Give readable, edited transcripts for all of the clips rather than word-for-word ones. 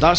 10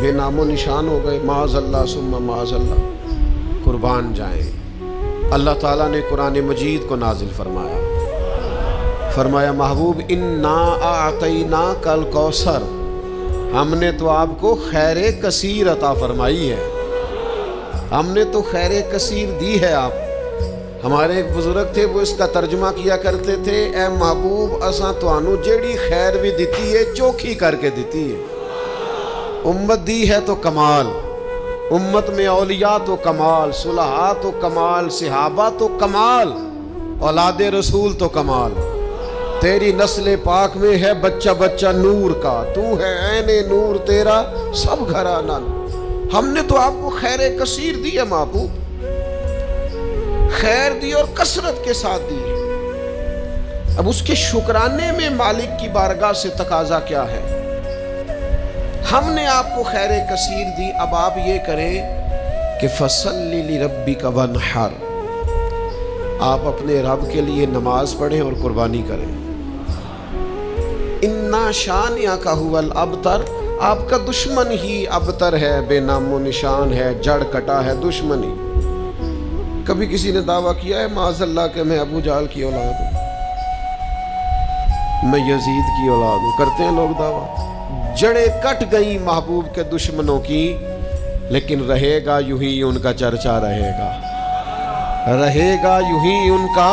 بے نام و نشان ہو گئے، معاذ اللہ ثم معاذ اللہ، قربان جائیں۔ اللہ تعالیٰ نے قرآن مجید کو نازل فرمایا، فرمایا محبوب انا اعطیناک الکوثر، ہم نے تو آپ کو خیر کثیر عطا فرمائی ہے، ہم نے تو خیر کثیر دی ہے آپ۔ ہمارے ایک بزرگ تھے، وہ اس کا ترجمہ کیا کرتے تھے، اے محبوب اساں توانو جیڑی خیر بھی دیتی ہے چوکھی کر کے دیتی ہے۔ امت دی ہے تو کمال، امت میں اولیاء تو کمال، صلحاء تو کمال، صحابہ تو کمال، اولاد رسول تو کمال۔ تیری نسل پاک میں ہے بچہ بچہ نور کا، تو ہے عین نور تیرا سب گھرانہ۔ ہم نے تو آپ کو خیر کثیر دی ہے محبوب، خیر دی اور کثرت کے ساتھ دی ہے۔ اب اس کے شکرانے میں مالک کی بارگاہ سے تقاضا کیا ہے؟ ہم نے آپ کو خیر کثیر دی، اب آپ یہ کریں کہ فَصَلِّ لِرَبِّكَ وَانْحَرْ، آپ اپنے رب کے لیے نماز پڑھیں اور قربانی کریں۔ اِنَّا شَانِئَكَ هُوَ الْأَبْتَرُ، آپ کا دشمن ہی ابتر ہے، بے نام و نشان ہے، جڑ کٹا ہے دشمنی۔ کبھی کسی نے دعویٰ کیا ہے معاذ اللہ کہ میں ابو جہل کی اولاد ہوں، میں یزید کی اولاد ہوں؟ کرتے ہیں لوگ دعویٰ۔ جڑیں کٹ گئی محبوب کے دشمنوں کی، لیکن رہے گا یوں ہی ان کا چرچا رہے گا، رہے گا یوں ہی ان کا،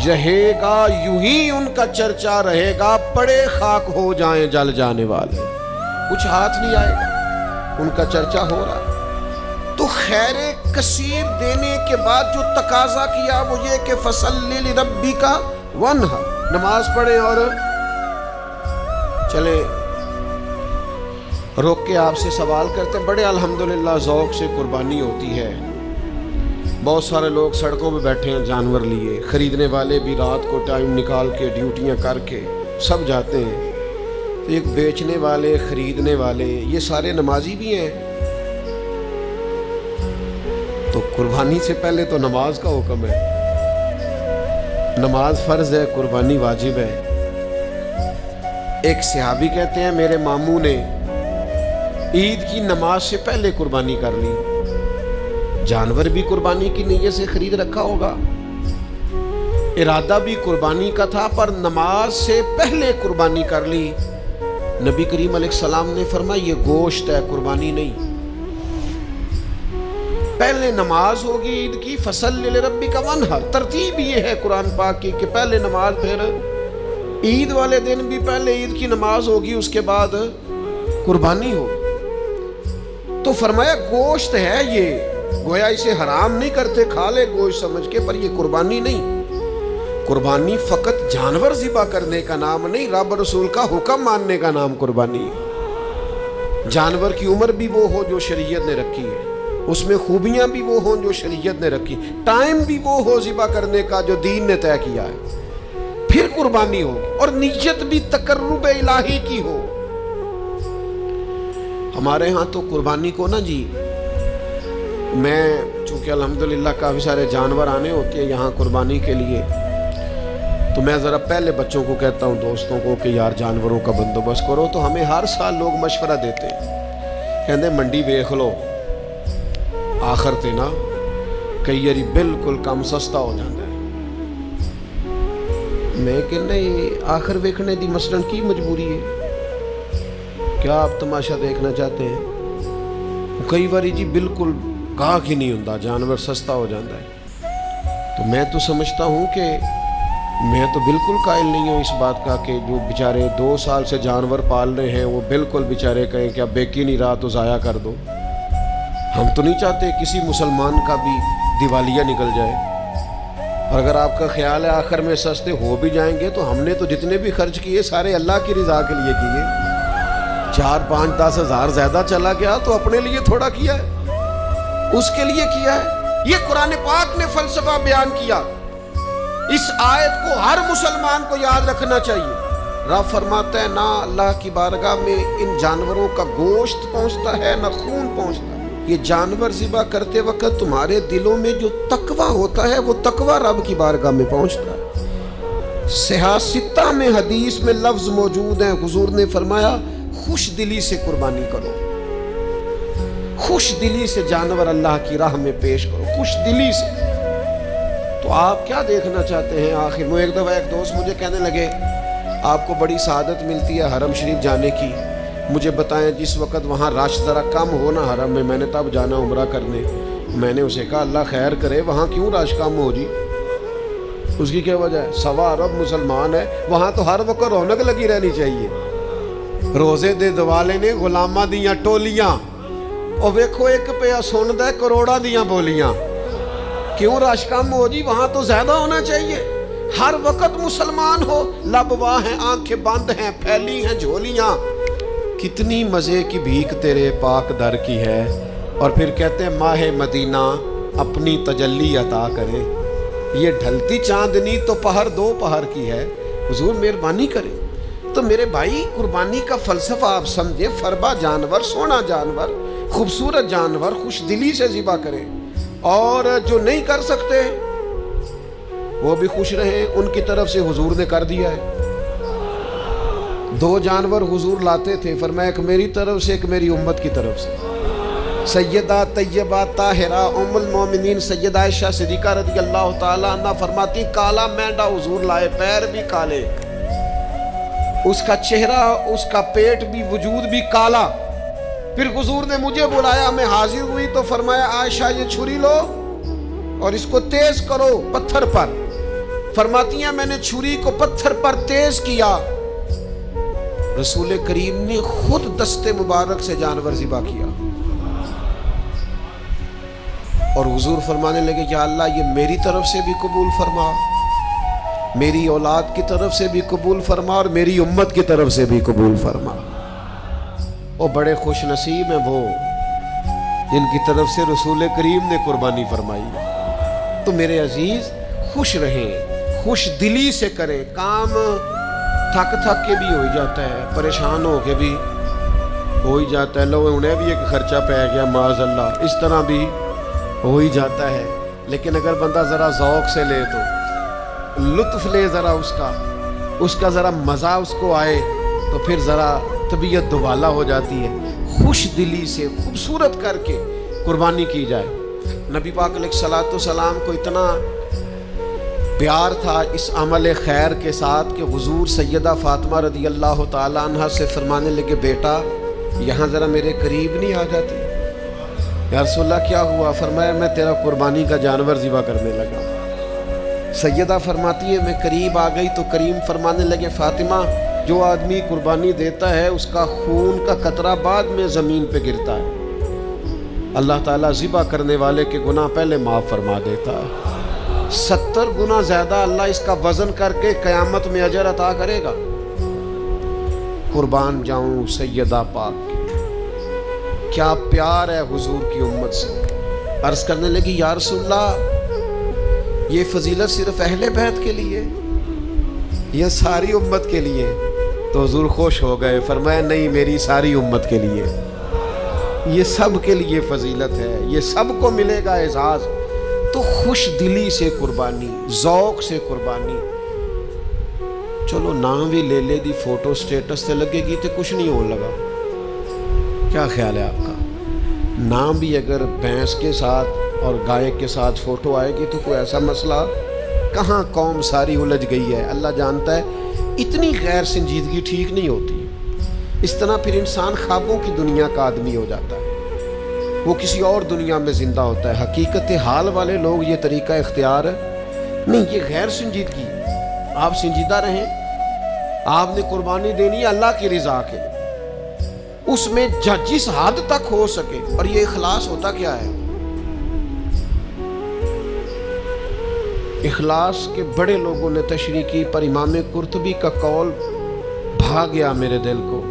رہے گا یوں ہی ان کا چرچا رہے گا، پڑے خاک ہو جائیں جل جانے والے، کچھ ہاتھ نہیں آئے گا، ان کا چرچا ہو رہا ہے۔ تو خیر کثیر دینے کے بعد جو تقاضا کیا وہ یہ کہ فَصَلِّ لِرَبِّكَ وَانْحَرْ، نماز پڑھیں اور چلیں۔ روک کے آپ سے سوال کرتے ہیں، بڑے الحمدللہ ذوق سے قربانی ہوتی ہے، بہت سارے لوگ سڑکوں پہ بیٹھے ہیں جانور لیے، خریدنے والے بھی رات کو ٹائم نکال کے ڈیوٹیاں کر کے سب جاتے ہیں، تو ایک بیچنے والے خریدنے والے یہ سارے نمازی بھی ہیں، تو قربانی سے پہلے تو نماز کا حکم ہے، نماز فرض ہے، قربانی واجب ہے۔ ایک صحابی کہتے ہیں میرے ماموں نے عید کی نماز سے پہلے قربانی کر لی، جانور بھی قربانی کی نیت سے خرید رکھا ہوگا، ارادہ بھی قربانی کا تھا، پر نماز سے پہلے قربانی کر لی۔ نبی کریم علیہ السلام نے فرمایا یہ گوشت ہے، قربانی نہیں۔ پہلے نماز ہوگی عید کی، فَصَلِّ لِرَبِّكَ وَانْحَرْ، ترتیب یہ ہے قرآن پاک کی کہ پہلے نماز، پھر عید والے دن بھی پہلے عید کی نماز ہوگی، اس کے بعد قربانی ہوگی۔ تو فرمایا گوشت ہے یہ، گویا اسے حرام نہیں کرتے، کھا لے گوشت سمجھ کے، پر یہ قربانی نہیں۔ قربانی فقط جانور ذبح کرنے کا نام نہیں، رب رسول کا حکم ماننے کا نام قربانی ہے۔ جانور کی عمر بھی وہ ہو جو شریعت نے رکھی ہے، اس میں خوبیاں بھی وہ ہوں جو شریعت نے رکھی، ٹائم بھی وہ ہو ذبح کرنے کا جو دین نے طے کیا ہے، پھر قربانی ہوگی، اور نیت بھی تقرب الہی کی ہو۔ ہمارے ہاں تو قربانی کو نا جی، میں چونکہ الحمدللہ کافی سارے جانور آنے ہوتے ہیں یہاں قربانی کے لیے، تو میں ذرا پہلے بچوں کو کہتا ہوں، دوستوں کو، کہ یار جانوروں کا بندوبست کرو، تو ہمیں ہر سال لوگ مشورہ دیتے ہیں، کہتے ہیں منڈی ویکھ لو، آخر تے نا کئی یاری بالکل کم سستا ہو جاتا ہے۔ میں کہنا یہ آخر ویکھنے دی مثلاً کی مجبوری ہے؟ کیا آپ تماشا دیکھنا چاہتے ہیں؟ کئی باری جی بالکل گاہک ہی نہیں ہوتا، جانور سستا ہو جاتا ہے۔ تو میں تو سمجھتا ہوں کہ میں تو بالکل قائل نہیں ہوں اس بات کا کہ جو بیچارے 2 سال سے جانور پال رہے ہیں وہ بالکل بیچارے کہیں کہ اب بیک ہی نہیں رہا تو ضائع کر دو۔ ہم تو نہیں چاہتے کسی مسلمان کا بھی دیوالیہ نکل جائے، اور اگر آپ کا خیال ہے آخر میں سستے ہو بھی جائیں گے تو ہم نے تو جتنے بھی خرچ کیے سارے اللہ کی رضا کے لیے کیے، 4, 5, 10 ہزار زیادہ چلا گیا تو اپنے لیے تھوڑا کیا ہے، اس کے لیے کیا ہے۔ یہ قرآن پاک نے فلسفہ بیان کیا، اس آیت کو ہر مسلمان کو یاد رکھنا چاہیے۔ رب فرماتا ہے نہ اللہ کی بارگاہ میں ان جانوروں کا گوشت پہنچتا ہے نہ خون پہنچتا ہے، یہ جانور ذبح کرتے وقت تمہارے دلوں میں جو تقویٰ ہوتا ہے وہ تقویٰ رب کی بارگاہ میں پہنچتا ہے۔ صحیح 6 میں حدیث میں لفظ موجود ہیں، حضور نے فرمایا خوش دلی سے قربانی کرو، خوش دلی سے جانور اللہ کی راہ میں پیش کرو، خوش دلی سے۔ تو آپ کیا دیکھنا چاہتے ہیں آخر؟ وہ ایک دفعہ ایک دوست مجھے کہنے لگے آپ کو بڑی سعادت ملتی ہے حرم شریف جانے کی، مجھے بتائیں جس وقت وہاں رش ذرا کم ہو نا حرم میں نے تب جانا عمرہ کرنے۔ میں نے اسے کہا اللہ خیر کرے، وہاں کیوں رش کم ہو جی؟ اس کی کیا وجہ ہے؟ سوا ارب مسلمان ہے، وہاں تو ہر وقت رونق لگی رہنی چاہیے۔ روزے دے دوالے نے غلاماں دیاں ٹولیاں، اور ویکھو ایک پیا سندا ہے کروڑاں دیاں بولیاں، کیوں رش کم ہو جی؟ وہاں تو زیادہ ہونا چاہیے، ہر وقت مسلمان ہو، لب واہ ہیں، آنکھیں بند ہیں، پھیلی ہیں جھولیاں۔ کتنی مزے کی بھیک تیرے پاک در کی ہے، اور پھر کہتے ہیں ماہ مدینہ اپنی تجلی عطا کرے، یہ ڈھلتی چاندنی تو پہر دو پہر کی ہے، حضور مہربانی کرے۔ تو میرے بھائی قربانی کا فلسفہ آپ سمجھیں، فربا جانور، سونا جانور، خوبصورت جانور خوش دلی سے ذبح کریں، اور جو نہیں کر سکتے وہ بھی خوش رہیں، ان کی طرف سے حضور نے کر دیا ہے۔ دو جانور حضور لاتے تھے، فرمایا ایک میری طرف سے ایک میری امت کی طرف سے۔ سیدہ طیبہ طاہرہ ام المومنین سیدہ عائشہ صدیقہ رضی اللہ تعالی عنہ فرماتی کالا مینڈا حضور لائے، پیر بھی کالے، اس کا چہرہ، اس کا پیٹ بھی، وجود بھی کالا۔ پھر حضور نے مجھے بلایا، میں حاضر ہوئی تو فرمایا عائشہ یہ چھری لو اور اس کو تیز کرو پتھر پر۔ فرماتی ہیں میں نے چھری کو پتھر پر تیز کیا، رسول کریم نے خود دست مبارک سے جانور ذبح کیا، اور حضور فرمانے لگے یا اللہ یہ میری طرف سے بھی قبول فرما، میری اولاد کی طرف سے بھی قبول فرما، اور میری امت کی طرف سے بھی قبول فرما۔ اور بڑے خوش نصیب ہیں وہ جن کی طرف سے رسول کریم نے قربانی فرمائی۔ تو میرے عزیز خوش رہیں، خوش دلی سے کریں، کام تھک کے بھی ہو جاتا ہے، پریشان ہو کے بھی ہو ہی جاتا ہے، لو انہیں بھی ایک خرچہ پہ گیا معاذ اللہ، اس طرح بھی ہو ہی جاتا ہے، لیکن اگر بندہ ذرا ذوق سے لے تو لطف لے، ذرا اس کا ذرا مزہ اس کو آئے، تو پھر ذرا طبیعت دوبالا ہو جاتی ہے۔ خوش دلی سے خوبصورت کر کے قربانی کی جائے۔ نبی پاک علیہ الصلوۃ والسلام کو اتنا پیار تھا اس عمل خیر کے ساتھ کہ حضور سیدہ فاطمہ رضی اللہ تعالی عنہ سے فرمانے لگے بیٹا یہاں ذرا میرے قریب نہیں آ جاتی؟ یا رسول اللہ کیا ہوا؟ فرمایا میں تیرا قربانی کا جانور ذبح کرنے لگا۔ سیدہ فرماتی ہے میں قریب آ گئی تو کریم فرمانے لگے فاطمہ جو آدمی قربانی دیتا ہے اس کا خون کا قطرہ بعد میں زمین پہ گرتا ہے، اللہ تعالیٰ ذبح کرنے والے کے گناہ پہلے معاف فرما دیتا ہے، 70 گنا زیادہ اللہ اس کا وزن کر کے قیامت میں اجر عطا کرے گا۔ قربان جاؤں سیدہ پاک کی، کیا پیار ہے حضور کی امت سے۔ عرض کرنے لگی یا رسول اللہ یہ فضیلت صرف اہل بیت کے لیے یا ساری امت کے لیے؟ تو حضور خوش ہو گئے، فرمایا نہیں میری ساری امت کے لیے، یہ سب کے لیے فضیلت ہے، یہ سب کو ملے گا اعزاز۔ تو خوش دلی سے قربانی، ذوق سے قربانی۔ چلو نام بھی لے لے دی فوٹو سٹیٹس سے لگے گی تو کچھ نہیں ہونے لگا، کیا خیال ہے آپ کا؟ نام بھی اگر بھینس کے ساتھ اور گائے کے ساتھ فوٹو آئے گی تو کوئی ایسا مسئلہ کہاں قوم ساری الجھ گئی ہے، اللہ جانتا ہے۔ اتنی غیر سنجیدگی ٹھیک نہیں ہوتی، اس طرح پھر انسان خوابوں کی دنیا کا آدمی ہو جاتا ہے، وہ کسی اور دنیا میں زندہ ہوتا ہے۔ حقیقت حال والے لوگ یہ طریقہ اختیار نہیں، یہ غیر سنجیدگی۔ آپ سنجیدہ رہیں، آپ نے قربانی دینی ہے اللہ کی رضا کے لیے، اس میں جس حد تک ہو سکے۔ اور یہ اخلاص ہوتا کیا ہے؟ اخلاص کے بڑے لوگوں نے تشریح کی، پر امام قرطبی کا قول بھا گیا میرے دل کو۔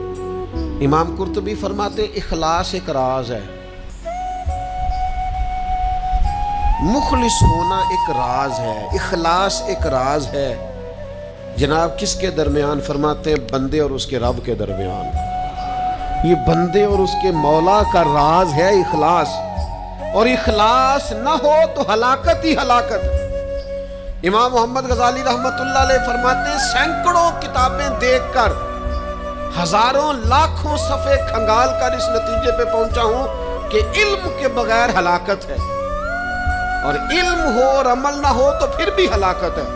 امام قرطبی فرماتے اخلاص ایک راز ہے، مخلص ہونا ایک راز ہے، اخلاص ایک راز ہے۔ جناب کس کے درمیان؟ فرماتے ہیں بندے اور اس کے رب کے درمیان۔ یہ بندے اور اس کے مولا کا راز ہے اخلاص، اور اخلاص نہ ہو تو ہلاکت ہی ہلاکت۔ امام محمد غزالی رحمۃ اللہ علیہ فرماتے ہیں سینکڑوں کتابیں دیکھ کر ہزاروں لاکھوں صفحے کھنگال کر اس نتیجے پہ پہنچا ہوں کہ علم کے بغیر ہلاکت ہے، اور علم ہو اور عمل نہ ہو تو پھر بھی ہلاکت ہے۔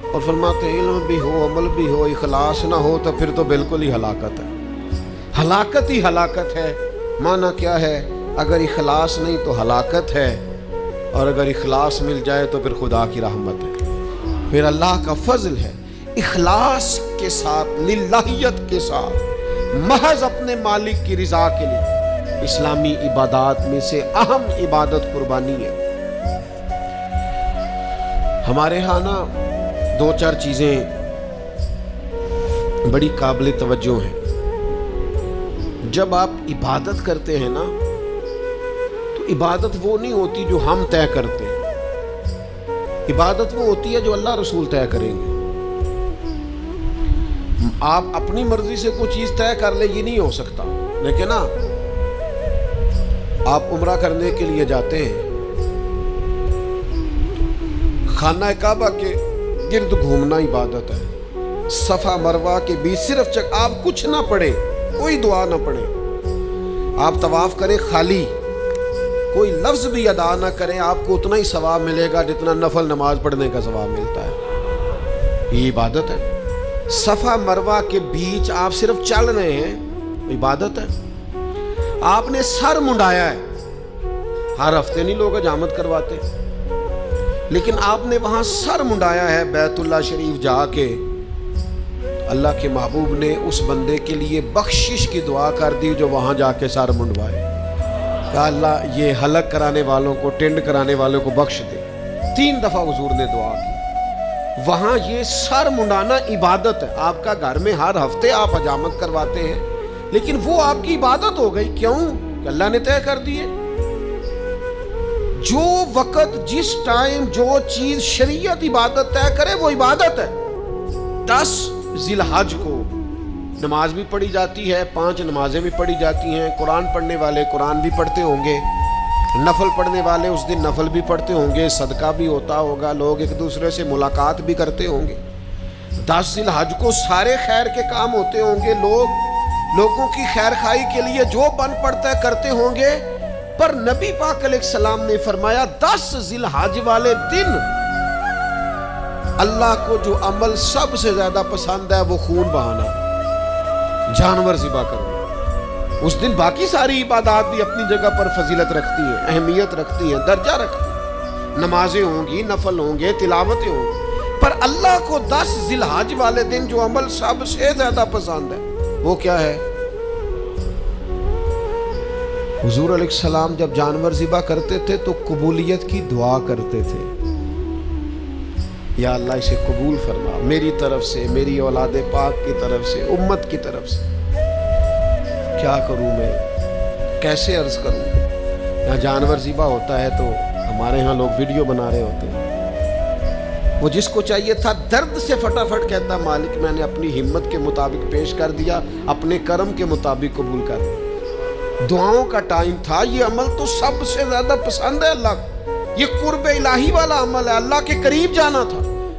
اور فرماتے ہیں علم بھی ہو عمل بھی ہو اخلاص نہ ہو تو پھر تو بالکل ہی ہلاکت ہے۔ ہلاکت ہی ہلاکت ہے۔ معنی کیا ہے؟ اگر اخلاص نہیں تو ہلاکت ہے، اور اگر اخلاص مل جائے تو پھر خدا کی رحمت ہے، پھر اللہ کا فضل ہے۔ اخلاص کے ساتھ، للہیت کے ساتھ، محض اپنے مالک کی رضا کے لیے اسلامی عبادات میں سے اہم عبادت قربانی ہے۔ ہمارے ہاں نا دو چار چیزیں بڑی قابل توجہ ہیں۔ جب آپ عبادت کرتے ہیں نا تو عبادت وہ نہیں ہوتی جو ہم طے کرتے ہیں، عبادت وہ ہوتی ہے جو اللہ رسول طے کریں گے۔ آپ اپنی مرضی سے کوئی چیز طے کر لیں، یہ نہیں ہو سکتا۔ لیکن نا آپ عمرہ کرنے کے لیے جاتے ہیں، خانہ کعبہ کے گرد گھومنا عبادت ہے، صفا مروہ کے بیچ صرف آپ کچھ نہ پڑھیں، کوئی دعا نہ پڑھیں، آپ طواف کریں خالی، کوئی لفظ بھی ادا نہ کریں، آپ کو اتنا ہی ثواب ملے گا جتنا نفل نماز پڑھنے کا ثواب ملتا ہے۔ یہ عبادت ہے۔ صفا مروہ کے بیچ آپ صرف چل رہے ہیں، عبادت ہے۔ آپ نے سر منڈایا ہے، ہر ہفتے نہیں لوگ حجامت کرواتے، لیکن آپ نے وہاں سر منڈایا ہے بیت اللہ شریف جا کے، اللہ کے محبوب نے اس بندے کے لیے بخشش کی دعا کر دی جو وہاں جا کے سر منڈوائے، کہ اللہ یہ حلق کرانے والوں کو، ٹینڈ کرانے والوں کو بخش دے۔ 3 دفعہ حضور نے دعا کی۔ وہاں یہ سر منڈانا عبادت ہے۔ آپ کا گھر میں ہر ہفتے آپ حجامت کرواتے ہیں، لیکن وہ آپ کی عبادت ہو گئی۔ کیوں؟ کہ اللہ نے طے کر دیے۔ جو وقت، جس ٹائم جو چیز شریعت عبادت طے کرے وہ عبادت ہے۔ 10 ذی الحج کو نماز بھی پڑھی جاتی ہے، 5 نمازیں بھی پڑھی جاتی ہیں، قرآن پڑھنے والے قرآن بھی پڑھتے ہوں گے، نفل پڑھنے والے اس دن نفل بھی پڑھتے ہوں گے، صدقہ بھی ہوتا ہوگا، لوگ ایک دوسرے سے ملاقات بھی کرتے ہوں گے۔ 10 ذی الحج کو سارے خیر کے کام ہوتے ہوں گے، لوگوں کی خیر خواہی کے لیے جو بن پڑتا ہے کرتے ہوں گے، پر نبی پاک علیہ السلام نے فرمایا 10 ذی الحج والے دن اللہ کو جو عمل سب سے زیادہ پسند ہے وہ خون بہانا، جانور ذبح کرنا۔ اس دن باقی ساری عبادات بھی اپنی جگہ پر فضیلت رکھتی ہیں، اہمیت رکھتی ہیں، درجہ رکھتی ہیں، نمازیں ہوں گی، نفل ہوں گے، تلاوتیں ہوں گی، پر اللہ کو 10 ذی الحج والے دن جو عمل سب سے زیادہ پسند ہے وہ کیا ہے؟ حضور علیہ السلام جب جانور ذبح کرتے تھے تو قبولیت کی دعا کرتے تھے، یا اللہ اسے قبول فرما میری طرف سے، میری اولاد پاک کی طرف سے، امت کی طرف سے۔ کیا کروں میں، کیسے عرض کروں؟ یہاں جانور ذبح ہوتا ہے تو ہمارے ہاں لوگ ویڈیو بنا رہے ہوتے ہیں، وہ جس کو چاہیے تھا درد سے فٹافٹ کہتا مالک میں نے اپنی ہمت کے مطابق پیش کر دیا، اپنے کرم کے مطابق قبول کر دیا۔ دعاؤں کا ٹائم تھا، یہ عمل تو سب سے زیادہ پسند ہے اللہ کو، یہ قرب الہی والا عمل ہے، اللہ کے قریب جانا تھا۔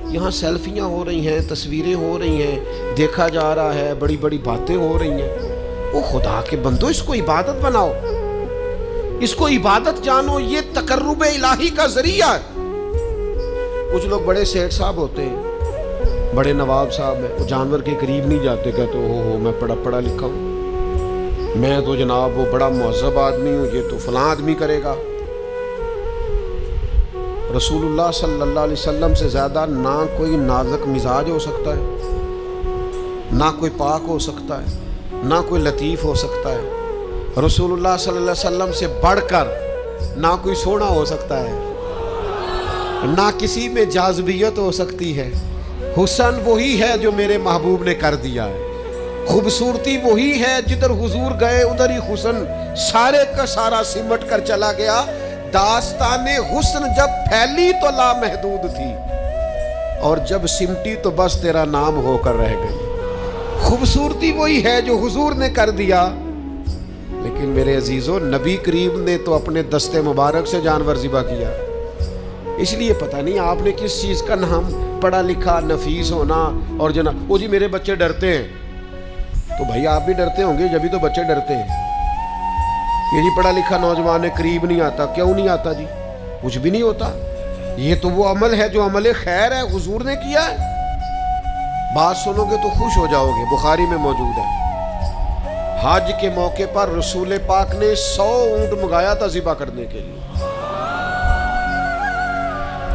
یہاں سیلفیاں ہو رہی ہیں، تصویریں ہو رہی ہیں، دیکھا جا رہا ہے، بڑی بڑی باتیں ہو رہی ہیں۔ وہ خدا کے بندو، اس کو عبادت بناؤ، اس کو عبادت جانو، یہ تقرب الہی کا ذریعہ ہے۔ کچھ لوگ بڑے سیٹ صاحب ہوتے ہیں، بڑے نواب صاحب ہیں، وہ جانور کے قریب نہیں جاتے، کہتے ہو میں پڑھا لکھا ہوں، میں تو جناب وہ بڑا مہذب آدمی ہوں، یہ تو فلاں آدمی کرے گا۔ رسول اللہ صلی اللہ علیہ وسلم سے زیادہ نہ کوئی نازک مزاج ہو سکتا ہے، نہ کوئی پاک ہو سکتا ہے، نہ کوئی لطیف ہو سکتا ہے۔ رسول اللہ صلی اللہ علیہ وسلم سے بڑھ کر نہ کوئی سونا ہو سکتا ہے، نہ کسی میں جاذبیت ہو سکتی ہے۔ حسن وہی ہے جو میرے محبوب نے کر دیا ہے، خوبصورتی وہی ہے، جدھر حضور گئے ادھر ہی حسن سارے کا سارا سمٹ کر چلا گیا۔ داستان حسن جب پھیلی تو لامحدود تھی، اور جب سمٹی تو بس تیرا نام ہو کر رہ گئی۔ خوبصورتی وہی ہے جو حضور نے کر دیا، لیکن میرے عزیزو نبی کریم نے تو اپنے دستے مبارک سے جانور ذبح کیا۔ اس لیے پتہ نہیں آپ نے کس چیز کا نام، پڑھا لکھا نفیس ہونا، اور جناب وہ جی میرے بچے ڈرتے ہیں، تو بھائی آپ بھی ڈرتے ہوں گے، جبھی تو بچے ڈرتے ہیں۔ یہ جی پڑھا لکھا نوجوان ہے، قریب نہیں آتا، کیوں نہیں آتا جی؟ کچھ بھی نہیں ہوتا، یہ تو وہ عمل ہے جو عمل خیر ہے، حضور نے کیا ہے۔ بات سنو گے تو خوش ہو جاؤ گے، بخاری میں موجود ہے۔ حج کے موقع پر رسول پاک نے 100 اونٹ منگایا تھا ذبح کرنے کے لیے۔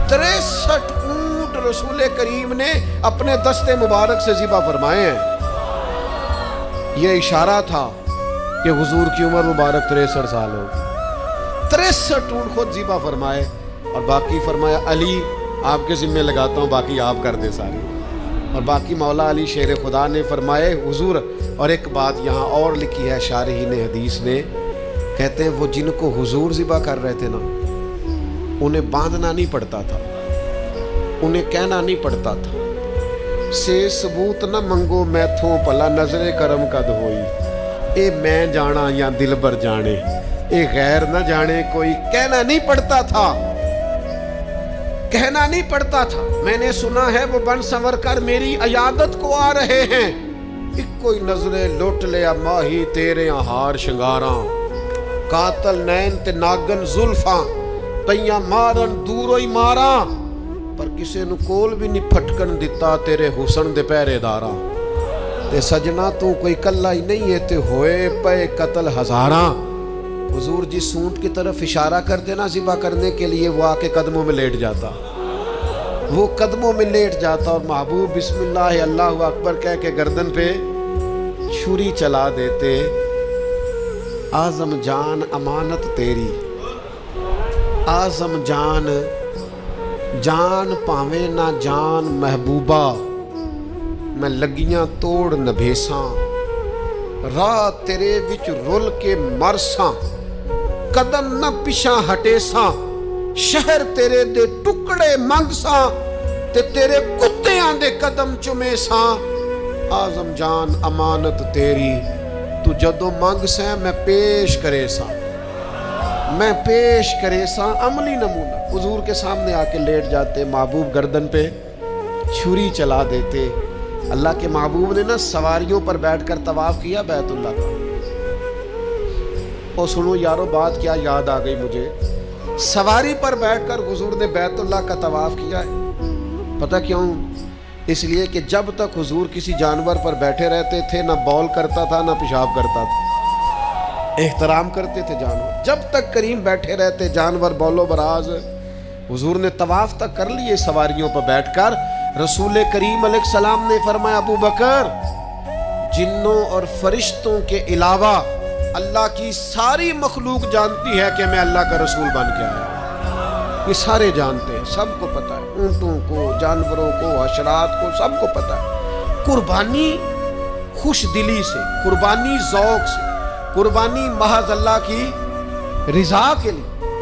63 اونٹ رسول کریم نے اپنے دست مبارک سے ذبح فرمائے ہیں۔ یہ اشارہ تھا کہ حضور کی عمر مبارک 63 سال ہوگی۔ 63 اونٹ خود ذبح فرمائے، اور باقی فرمایا علی آپ کے ذمہ لگاتا ہوں، باقی آپ کر دے ساری۔ اور باقی مولا علی شیر خدا نے فرمائے حضور۔ اور ایک بات یہاں اور لکھی ہے شارحین حدیث نے، کہتے ہیں وہ جن کو حضور ذبح کر رہے تھے نا، انہیں باندھنا نہیں پڑتا تھا، انہیں کہنا نہیں پڑتا تھا سے ثبوت نہ منگو میتھوں پلا نظر کرم قد ہوئی، اے میں جانا یا دل بر جانے، اے غیر نہ جانے کوئی، کہنا نہیں پڑتا تھا، کہنا نہیں پڑتا تھا۔ میں نے سنا ہے وہ بن سنور کر میری عیادت کو آ رہے ہیں، ایک کوئی نظریں لوٹ لیا ماہی تیرے ہار شنگاراں، قاتل نین تے ناگن زلفاں تیاں مارن دوروئی ماراں، پر کسے نو کول بھی نہیں پھٹکن دیتا تیرے حسن دے پہرے داراں، تے سجنا تو کوئی کلا ہی نہیں ہے تے ہوئے پے قتل ہزاراں۔ حضور جس اونٹ کی طرف اشارہ کرتے نا ذبح کرنے کے لیے، وہ آ کے قدموں میں لیٹ جاتا، وہ قدموں میں لیٹ جاتا، اور محبوب بسم اللہ اللہ اکبر کہہ کے گردن پہ چھری چلا دیتے۔ اعظم جان امانت تیری، اعظم جان، جان پاویں نہ جان محبوبہ، میں لگیاں توڑ نبھیساں، راہ تیرے وچ رول کے مرساں، قدم نہ پیچھا ہٹے ساں، شہر تیرے دے ٹکڑے منگ ساں، تے تیرے کتیاں دے قدم چمے ساں۔ اعظم جان امانت تیری، تو جدو منگ سیں میں پیش کرے ساں، میں پیش کرے ساں عملی نمونہ۔ حضور کے سامنے آ کے لیٹ جاتے، محبوب گردن پہ چھری چلا دیتے۔ اللہ کے محبوب نے نا سواریوں پر بیٹھ کر طواف کیا بیت اللہ کا۔ اور سنو یارو بات کیا یاد آ گئی مجھے، سواری پر بیٹھ کر حضور نے بیت اللہ کا طواف کیا ہے۔ پتہ کیوں؟ اس لیے کہ جب تک حضور کسی جانور پر بیٹھے رہتے تھے، نہ بول کرتا تھا نہ پیشاب کرتا تھا، احترام کرتے تھے جانور۔ جب تک کریم بیٹھے رہتے جانور بولو براز۔ حضور نے طواف تک کر لیے سواریوں پر بیٹھ کر۔ رسول کریم علیہ السلام نے فرمایا ابو بکر، جنوں اور فرشتوں کے علاوہ اللہ کی ساری مخلوق جانتی ہے کہ میں اللہ کا رسول بن کے آیا۔ یہ سارے جانتے ہیں، سب کو پتہ ہے، اونٹوں کو، جانوروں کو، حشرات کو، سب کو پتہ ہے۔ قربانی خوش دلی سے، قربانی ذوق سے، قربانی محض اللہ کی رضا کے لیے۔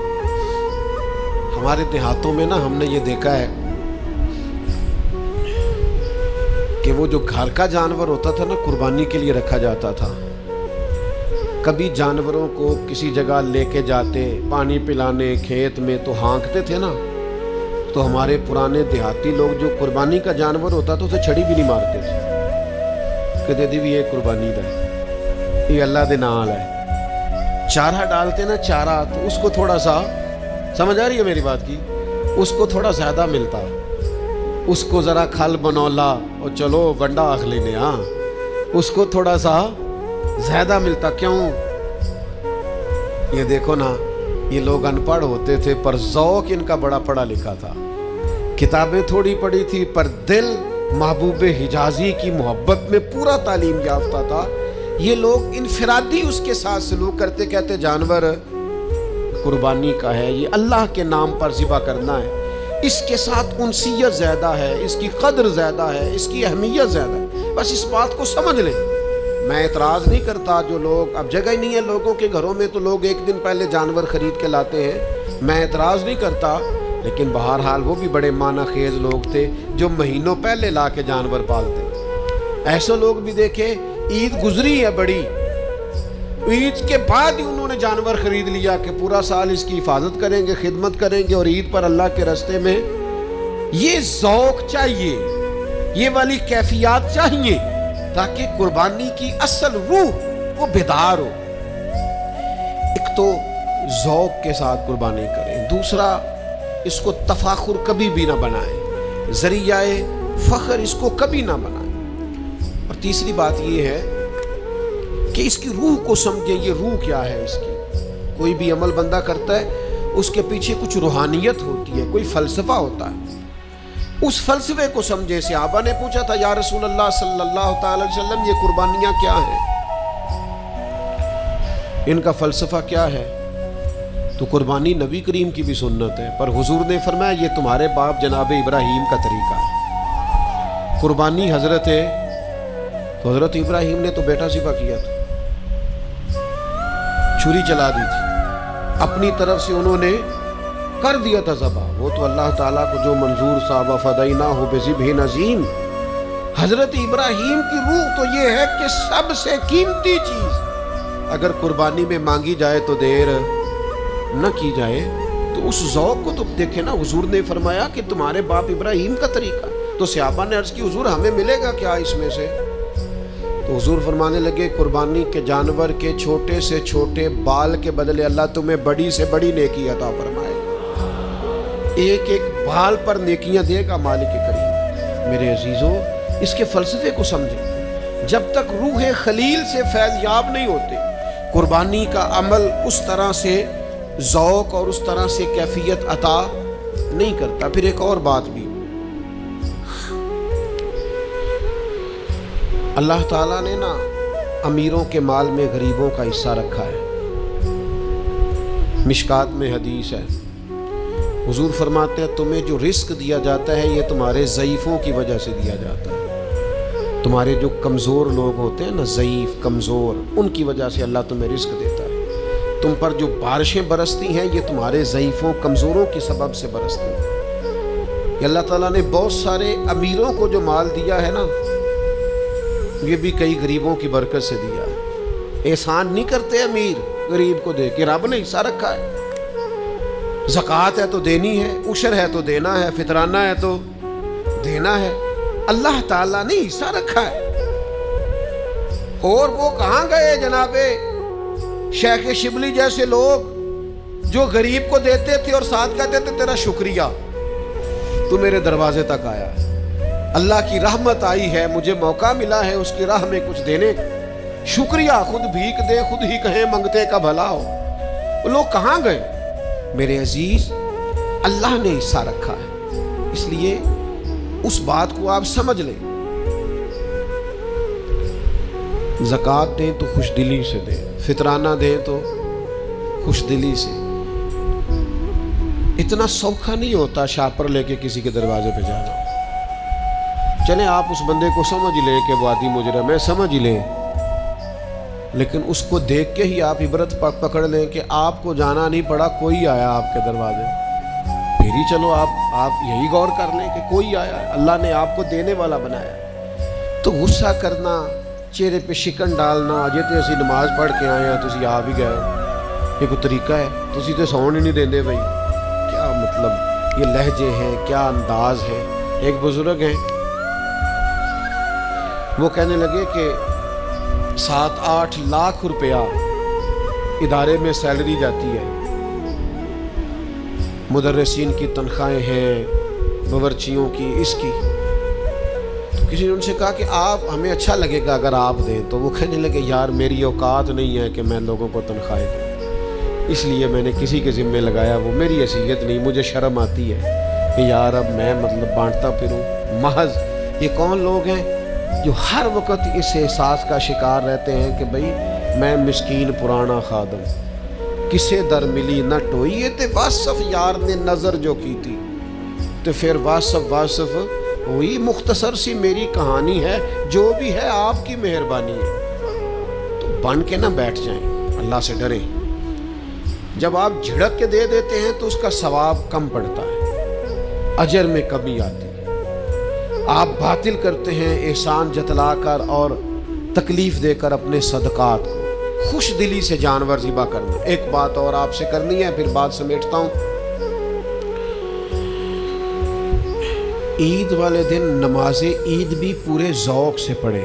ہمارے دیہاتوں میں نا ہم نے یہ دیکھا ہے کہ وہ جو گھر کا جانور ہوتا تھا نا قربانی کے لیے رکھا جاتا تھا۔ کبھی جانوروں کو کسی جگہ لے کے جاتے پانی پلانے کھیت میں تو ہانکتے تھے نا، تو ہمارے پرانے دیہاتی لوگ جو قربانی کا جانور ہوتا تھا اسے چھڑی بھی نہیں مارتے تھے، کہتے تھے بھی یہ قربانی دا ہے، یہ اللہ دے نال ہے۔ چارہ ڈالتے نا چارہ، تو اس کو تھوڑا سا، سمجھ آ رہی ہے میری بات کی، اس کو تھوڑا زیادہ ملتا، اس کو ذرا کھل بنولا اور چلو گنڈا آخ لینے، ہاں اس کو تھوڑا سا زیادہ ملتا۔ کیوں؟ یہ دیکھو نا، یہ لوگ ان پڑھ ہوتے تھے پر ذوق ان کا بڑا پڑھا لکھا تھا، کتابیں تھوڑی پڑھی تھی پر دل محبوب حجازی کی محبت میں پورا تعلیم یافتہ تھا۔ یہ لوگ انفرادی اس کے ساتھ سلوک کرتے، کہتے جانور قربانی کا ہے، یہ اللہ کے نام پر ذبح کرنا ہے، اس کے ساتھ انسیت زیادہ ہے، اس کی قدر زیادہ ہے، اس کی اہمیت زیادہ ہے۔ بس اس بات کو سمجھ لیں۔ میں اعتراض نہیں کرتا جو لوگ، اب جگہ ہی نہیں ہے لوگوں کے گھروں میں تو لوگ ایک دن پہلے جانور خرید کے لاتے ہیں، میں اعتراض نہیں کرتا، لیکن بہرحال وہ بھی بڑے معنی خیز لوگ تھے جو مہینوں پہلے لا کے جانور پالتے تھے۔ ایسے لوگ بھی دیکھے، عید گزری ہے بڑی، عید کے بعد ہی انہوں نے جانور خرید لیا کہ پورا سال اس کی حفاظت کریں گے، خدمت کریں گے، اور عید پر اللہ کے راستے میں۔ یہ ذوق چاہیے، یہ والی کیفیات چاہیے، تاکہ قربانی کی اصل روح وہ بیدار ہو۔ ایک تو ذوق کے ساتھ قربانی کریں، دوسرا اس کو تفاخر کبھی بھی نہ بنائیں، ذریعہ فخر اس کو کبھی نہ بنائیں، اور تیسری بات یہ ہے کہ اس کی روح کو سمجھیں، یہ روح کیا ہے اس کی۔ کوئی بھی عمل بندہ کرتا ہے اس کے پیچھے کچھ روحانیت ہوتی ہے، کوئی فلسفہ ہوتا ہے، اس فلسفے کو سمجھے۔ صحابہ نے پوچھا تھا یا رسول اللہ صلی اللہ تعالی علیہ وسلم یہ قربانیاں کیا ہیں، ان کا فلسفہ کیا ہے؟ تو قربانی نبی کریم کی بھی سنت ہے، پر حضور نے فرمایا یہ تمہارے باپ جناب ابراہیم کا طریقہ ہے۔ قربانی تو حضرت ابراہیم نے تو بیٹا ذبح کیا تھا، چھری چلا دی تھی، اپنی طرف سے انہوں نے کر دیا تھا ذبح، وہ تو اللہ تعالیٰ کو جو منظور صاحب فدیناہ بذبح عظیم۔ حضرت ابراہیم کی روح تو یہ ہے کہ سب سے قیمتی چیز اگر قربانی میں مانگی جائے تو دیر نہ کی جائے، تو اس ذوق کو تو دیکھیں نا۔ حضور نے فرمایا کہ تمہارے باپ ابراہیم کا طریقہ، تو صحابہ نے عرض کی حضور ہمیں ملے گا کیا اس میں سے؟ تو حضور فرمانے لگے قربانی کے جانور کے چھوٹے سے چھوٹے بال کے بدلے اللہ تمہیں بڑی سے بڑی نیکی عطا فرمائے گا، ایک ایک بال پر نیکیاں دے گا مالک کریم۔ میرے عزیزوں، اس کے فلسفے کو سمجھیں۔ جب تک روح خلیل سے فیض یاب نہیں ہوتے، قربانی کا عمل اس طرح سے ذوق اور اس طرح سے کیفیت عطا نہیں کرتا۔ پھر ایک اور بات بھی، اللہ تعالیٰ نے نا امیروں کے مال میں غریبوں کا حصہ رکھا ہے۔ مشکات میں حدیث ہے، حضور فرماتے ہیں تمہیں جو رزق دیا جاتا ہے یہ تمہارے ضعیفوں کی وجہ سے دیا جاتا ہے۔ تمہارے جو کمزور لوگ ہوتے ہیں نا، ضعیف کمزور، ان کی وجہ سے اللہ تمہیں رزق دیتا ہے۔ تم پر جو بارشیں برستی ہیں یہ تمہارے ضعیفوں کمزوروں کے سبب سے برستی ہیں۔ کہ اللہ تعالیٰ نے بہت سارے امیروں کو جو مال دیا ہے نا، یہ بھی کئی غریبوں کی برکت سے دیا ہے۔ احسان نہیں کرتے امیر غریب کو دے کے، رب نے حصہ رکھا ہے۔ زکوٰۃ ہے تو دینی ہے، عشر ہے تو دینا ہے، فطرانہ ہے تو دینا ہے۔ اللہ تعالیٰ نے حصہ رکھا ہے۔ اور وہ کہاں گئے جناب شیخ شبلی جیسے لوگ جو غریب کو دیتے تھے اور ساتھ کہتے تھے تیرا شکریہ، تو میرے دروازے تک آیا ہے، اللہ کی رحمت آئی ہے، مجھے موقع ملا ہے اس کی راہ میں کچھ دینے کا، شکریہ، خود بھیک دے خود ہی کہیں منگتے کا بھلا ہو۔ وہ لوگ کہاں گئے؟ میرے عزیز، اللہ نے حصہ رکھا ہے، اس لیے اس بات کو آپ سمجھ لیں۔ زکوٰۃ دیں تو خوش دلی سے دیں، فطرانہ دیں تو خوش دلی سے۔ اتنا سوکھا نہیں ہوتا شاپر لے کے کسی کے دروازے پہ جانا۔ چلیں آپ اس بندے کو سمجھ لیں کہ وہ عادی مجرم ہے، سمجھ لیں، لیکن اس کو دیکھ کے ہی آپ عبرت پکڑ لیں کہ آپ کو جانا نہیں پڑا، کوئی آیا آپ کے دروازے، پھر ہی چلو آپ یہی غور کر لیں کہ کوئی آیا ہے، اللہ نے آپ کو دینے والا بنایا۔ تو غصہ کرنا، چہرے پہ شکن ڈالنا، اجے تے اسی نماز پڑھ کے آئے ہیں تسی آ بھی گئے، یہ کوئی طریقہ ہے؟ تسی تے سون ہی نہیں دیندے بھائی، کیا مطلب؟ یہ لہجے ہیں، کیا انداز ہے۔ ایک بزرگ ہیں، وہ کہنے لگے کہ 7-8 لاکھ روپیہ ادارے میں سیلری جاتی ہے، مدرسین کی تنخواہیں ہیں، باورچیوں کی، اس کی۔ تو کسی نے ان سے کہا کہ آپ ہمیں اچھا لگے گا اگر آپ دیں، تو وہ کہنے لگے یار میری اوقات نہیں ہے کہ میں لوگوں کو تنخواہیں دوں، اس لیے میں نے کسی کے ذمے لگایا، وہ میری حیثیت نہیں، مجھے شرم آتی ہے کہ یار اب میں بانٹتا پھروں۔ محض یہ کون لوگ ہیں جو ہر وقت اس احساس کا شکار رہتے ہیں کہ بھئی میں مسکین پرانا خادم، کسے در ملی نہ ٹوئی، تے واصف یار نے نظر جو کی تھی، تو پھر واصف ہوئی، مختصر سی میری کہانی ہے، جو بھی ہے آپ کی مہربانی ہے۔ تو بن کے نہ بیٹھ جائیں، اللہ سے ڈریں۔ جب آپ جھڑک کے دے دیتے ہیں تو اس کا ثواب کم پڑتا ہے، اجر میں کمی آتی ہے۔ آپ باطل کرتے ہیں احسان جتلا کر اور تکلیف دے کر اپنے صدقات کو، خوش دلی سے جانور ذبح کرنا۔ ایک بات اور آپ سے کرنی ہے، پھر بات سمیٹتا ہوں۔ عید والے دن نماز عید بھی پورے ذوق سے پڑھیں،